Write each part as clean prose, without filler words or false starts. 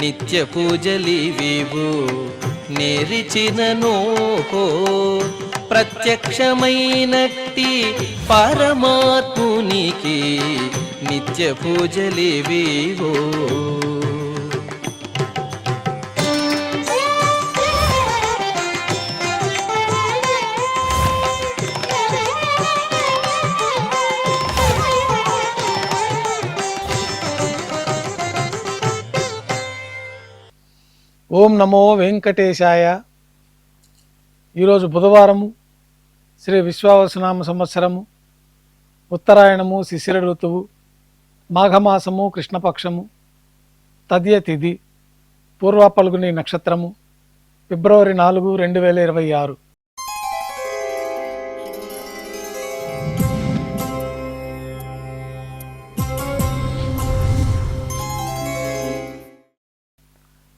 నిత్య పూజలివివు నేరిచినను ప్రత్యక్షమైనట్టి పరమాత్మునికి నిత్య పూజలివివో. ఓం నమో వెంకటేశాయ. ఈరోజు బుధవారము, శ్రీ విశ్వావసునామ సంవత్సరము, ఉత్తరాయణము, శిశిర ఋతువు, మాఘమాసము, కృష్ణపక్షము, తదియ తిథి, పూర్వ పల్గుని నక్షత్రము, ఫిబ్రవరి 4, 2026.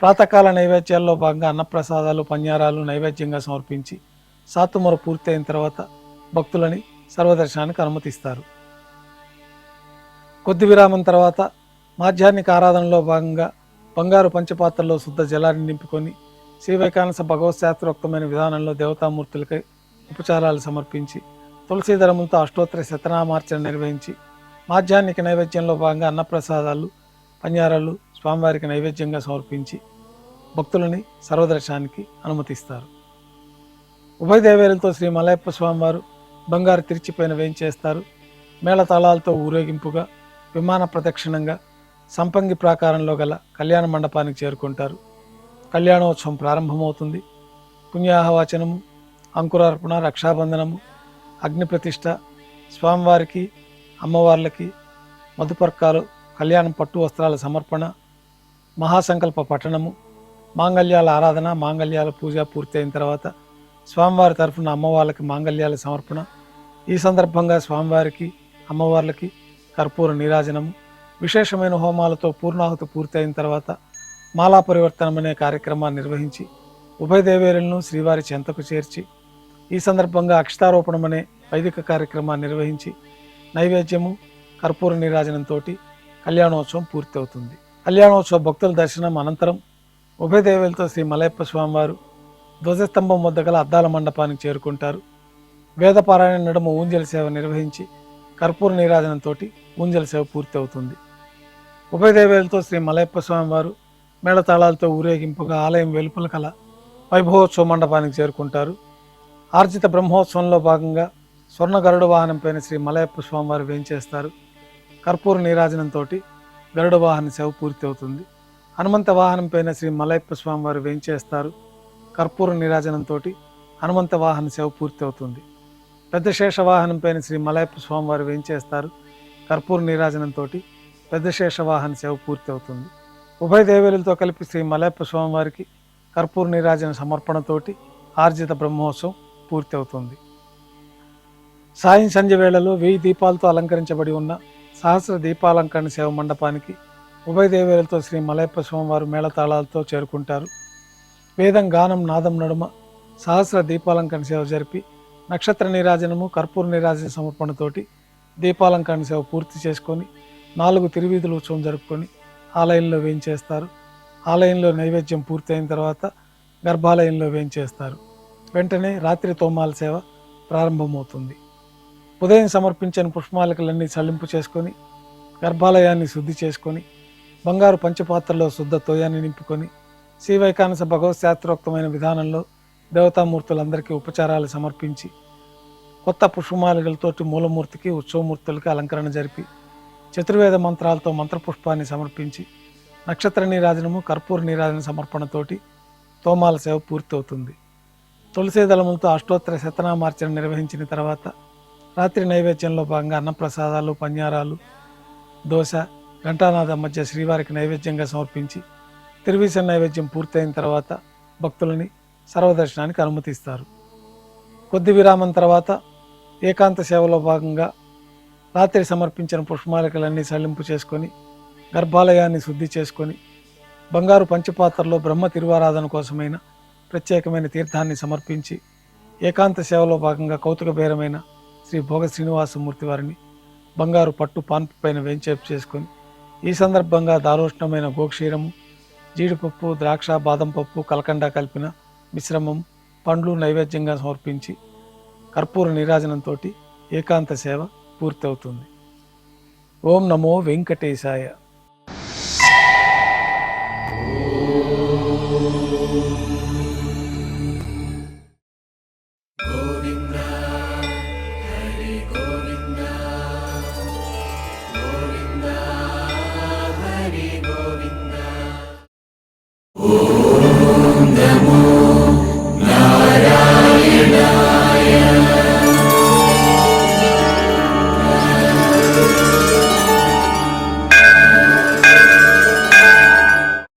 ప్రాతకాల నైవేద్యాల్లో భాగంగా అన్నప్రసాదాలు, పన్యారాలు నైవేద్యంగా సమర్పించి సాతుమర పూర్తయిన తర్వాత భక్తులని సర్వదర్శనానికి అనుమతిస్తారు. కొద్ది విరామం తర్వాత మాధ్యాహ్నిక ఆరాధనలో భాగంగా బంగారు పంచపాత్రలో శుద్ధ జలాన్ని నింపుకొని శ్రీ వైకానస భగవత్ శాస్త్రోక్తమైన విధానంలో దేవతామూర్తులకై ఉపచారాలు సమర్పించి తులసీదళములతో అష్టోత్తర శతనామార్చన నిర్వహించి మాధ్యాహ్నిక నైవేద్యంలో భాగంగా అన్నప్రసాదాలు, పన్యారాలు స్వామివారికి నైవేద్యంగా సమర్పించి భక్తులని సర్వదర్శనానికి అనుమతిస్తారు. ఉభయ దేవేరులతో శ్రీ మలయప్ప స్వామివారు బంగారు తిరిచిపైన వేయించేస్తారు. మేళతాళాలతో ఊరేగింపుగా విమాన ప్రదక్షిణంగా సంపంగి ప్రాకారంలో గల కళ్యాణ మండపానికి చేరుకుంటారు. కళ్యాణోత్సవం ప్రారంభమవుతుంది. పుణ్యాహవాచనము, అంకురార్పణ, రక్షాబంధనము, అగ్ని ప్రతిష్ట, స్వామివారికి అమ్మవార్లకి మధుపర్కాలు, కళ్యాణం పట్టు వస్త్రాల సమర్పణ, మహాసంకల్ప పఠనము, మాంగళ్యాల ఆరాధన, మాంగళ్యాల పూజ పూర్తయిన తర్వాత స్వామివారి తరఫున అమ్మవార్లకి మాంగళ్యాల సమర్పణ. ఈ సందర్భంగా స్వామివారికి అమ్మవార్లకి కర్పూర నీరాజనము, విశేషమైన హోమాలతో పూర్ణాహుతి పూర్తయిన తర్వాత మాలా పరివర్తనం అనే కార్యక్రమాన్ని నిర్వహించి ఉభయ దేవేరులను శ్రీవారి చెంతకు చేర్చి ఈ సందర్భంగా అక్షతారోపణం అనే వైదిక కార్యక్రమాన్ని నిర్వహించి నైవేద్యము, కర్పూర నీరాజనంతో కళ్యాణోత్సవం పూర్తి అవుతుంది. కళ్యాణోత్సవ భక్తుల దర్శనం అనంతరం ఉభయ దేవేలతో శ్రీ మలయప్ప స్వామివారు ధ్వజస్తంభం వద్ద గల అద్దాల మండపానికి చేరుకుంటారు. వేదపారాయణ నడుమ ఊంజల సేవ నిర్వహించి కర్పూర నీరాజనంతో ఊంజల సేవ పూర్తి అవుతుంది. ఉభయ దేవేలతో శ్రీ మలయప్ప స్వామివారు మేళతాళాలతో ఊరేగింపుగా ఆలయం వెలుపల కల వైభవోత్సవ మండపానికి చేరుకుంటారు. ఆర్జిత బ్రహ్మోత్సవంలో భాగంగా స్వర్ణ గరుడ వాహనంపైన శ్రీ మలయప్ప స్వామివారు వేంచేస్తారు. కర్పూర నీరాజనంతో గరుడ వాహన సేవ పూర్తి అవుతుంది. హనుమంత వాహనం పైన శ్రీ మలయప్ప స్వామివారు వేంచేస్తారు. కర్పూర నీరాజనంతో హనుమంత వాహన సేవ పూర్తి అవుతుంది. పెద్ద శేష వాహనం పైన శ్రీ మలయప్ప స్వామివారు వేంచేస్తారు. కర్పూర నీరాజనంతో పెద్ద శేష వాహన సేవ పూర్తి అవుతుంది. ఉభయ దేవేలతో కలిపి శ్రీ మలయప్ప స్వామివారికి కర్పూర నీరాజన సమర్పణతోటి ఆర్జిత బ్రహ్మోత్సవం పూర్తి అవుతుంది. సాయం సంధ్య వేళలో 1000 దీపాలతో అలంకరించబడి ఉన్న సహస్ర దీపాలంకరణ సేవ మండపానికి ఉభయ దేవేలతో శ్రీ మలయప్ప స్వామివారు మేళతాళాలతో చేరుకుంటారు. వేదం, గానం, నాదం నడుమ సహస్ర దీపాలంకరణ సేవ జరిపి నక్షత్ర నీరాజనము, కర్పూర నీరాజన సమర్పణతోటి దీపాలంకరణ సేవ పూర్తి చేసుకొని 4 తిరువీధుల ఉత్సవం జరుపుకొని ఆలయంలో వేయించేస్తారు. ఆలయంలో నైవేద్యం పూర్తయిన తర్వాత గర్భాలయంలో వేయించేస్తారు. వెంటనే రాత్రి తోమాల సేవ ప్రారంభమవుతుంది. ఉదయం సమర్పించిన పుష్పమాలికలన్నీ చల్లింపు చేసుకొని గర్భాలయాన్ని శుద్ధి చేసుకొని బంగారు పంచపాత్రలో శుద్ధ తోయాన్ని నింపుకొని శ్రీ వైకానస భగవత్ శాస్త్రోక్తమైన విధానంలో దేవతామూర్తులందరికీ ఉపచారాలు సమర్పించి కొత్త పుష్పమాలికలతోటి మూలమూర్తికి, ఉత్సవమూర్తులకి అలంకరణ జరిపి చతుర్వేద మంత్రాలతో మంత్రపుష్పాన్ని సమర్పించి నక్షత్ర నీరాజనము, కర్పూర నీరాజన సమర్పణతోటి తోమాల సేవ పూర్తి అవుతుంది. తులసీ దళములతో అష్టోత్తర శతనామార్చన నిర్వహించిన తర్వాత రాత్రి నైవేద్యంలో భాగంగా అన్నప్రసాదాలు, పన్యారాలు, దోశ, ఘంటానాథం మధ్య శ్రీవారికి నైవేద్యంగా సమర్పించి తిరువీస నైవేద్యం పూర్తయిన తర్వాత భక్తులని సర్వదర్శనానికి అనుమతిస్తారు. కొద్ది విరామం తర్వాత ఏకాంత సేవలో భాగంగా రాత్రి సమర్పించిన పుష్పమాలికలన్నీ సల్లింపు చేసుకొని గర్భాలయాన్ని శుద్ధి చేసుకొని బంగారు పంచపాత్రలో బ్రహ్మ తిరువారాధన కోసమైన ప్రత్యేకమైన తీర్థాన్ని సమర్పించి ఏకాంత సేవలో భాగంగా కౌతుక బేరమైన శ్రీ భోగ శ్రీనివాసమూర్తి వారిని బంగారు పట్టు పాన్పు పైన వేంచేపు చేసుకొని ఈ సందర్భంగా దారోష్ణమైన గోక్షీరము, జీడిపప్పు, ద్రాక్ష, బాదం పప్పు, కలకండ కలిపిన మిశ్రమం, పండ్లు నైవేద్యంగా సమర్పించి కర్పూర నీరాజనంతో ఏకాంత సేవ పూర్తవుతుంది. ఓం నమో వెంకటేశాయ.